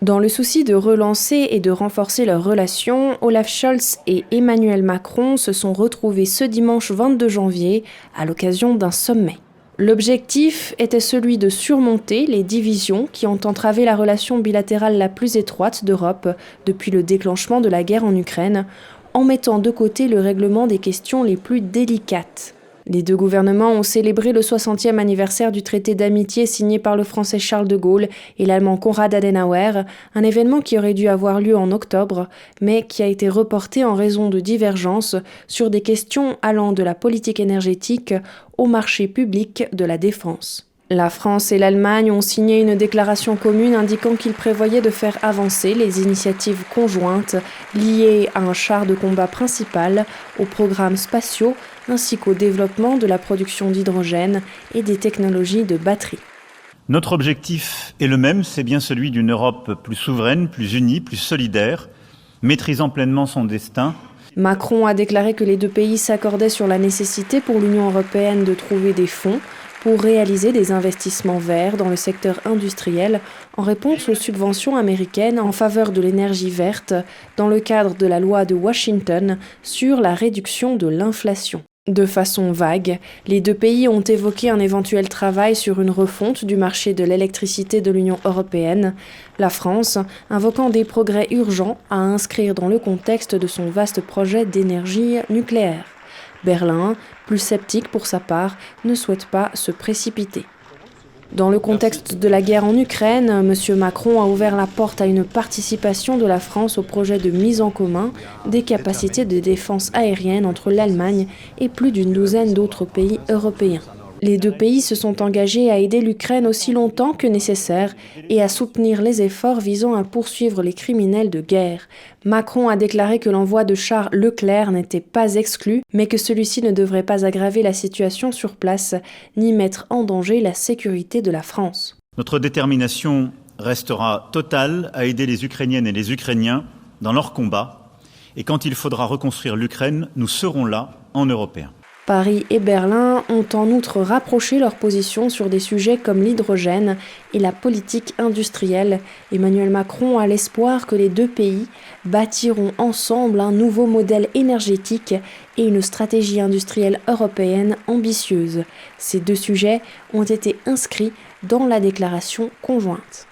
Dans le souci de relancer et de renforcer leurs relations, Olaf Scholz et Emmanuel Macron se sont retrouvés ce dimanche 22 janvier à l'occasion d'un sommet. L'objectif était celui de surmonter les divisions qui ont entravé la relation bilatérale la plus étroite d'Europe depuis le déclenchement de la guerre en Ukraine, en mettant de côté le règlement des questions les plus délicates. Les deux gouvernements ont célébré le 60e anniversaire du traité d'amitié signé par le français Charles de Gaulle et l'allemand Konrad Adenauer, un événement qui aurait dû avoir lieu en octobre, mais qui a été reporté en raison de divergences sur des questions allant de la politique énergétique au marché public de la défense. La France et l'Allemagne ont signé une déclaration commune indiquant qu'ils prévoyaient de faire avancer les initiatives conjointes liées à un char de combat principal, aux programmes spatiaux, ainsi qu'au développement de la production d'hydrogène et des technologies de batterie. Notre objectif est le même, c'est bien celui d'une Europe plus souveraine, plus unie, plus solidaire, maîtrisant pleinement son destin. Macron a déclaré que les deux pays s'accordaient sur la nécessité pour l'Union européenne de trouver des fonds pour réaliser des investissements verts dans le secteur industriel en réponse aux subventions américaines en faveur de l'énergie verte dans le cadre de la loi de Washington sur la réduction de l'inflation. De façon vague, les deux pays ont évoqué un éventuel travail sur une refonte du marché de l'électricité de l'Union européenne, la France invoquant des progrès urgents à inscrire dans le contexte de son vaste projet d'énergie nucléaire. Berlin, plus sceptique pour sa part, ne souhaite pas se précipiter. Dans le contexte de la guerre en Ukraine, M. Macron a ouvert la porte à une participation de la France au projet de mise en commun des capacités de défense aérienne entre l'Allemagne et plus d'une douzaine d'autres pays européens. Les deux pays se sont engagés à aider l'Ukraine aussi longtemps que nécessaire et à soutenir les efforts visant à poursuivre les criminels de guerre. Macron a déclaré que l'envoi de chars Leclerc n'était pas exclu, mais que celui-ci ne devrait pas aggraver la situation sur place, ni mettre en danger la sécurité de la France. Notre détermination restera totale à aider les Ukrainiennes et les Ukrainiens dans leur combat. Et quand il faudra reconstruire l'Ukraine, nous serons là en Européens. Paris et Berlin ont en outre rapproché leurs positions sur des sujets comme l'hydrogène et la politique industrielle. Emmanuel Macron a l'espoir que les deux pays bâtiront ensemble un nouveau modèle énergétique et une stratégie industrielle européenne ambitieuse. Ces deux sujets ont été inscrits dans la déclaration conjointe.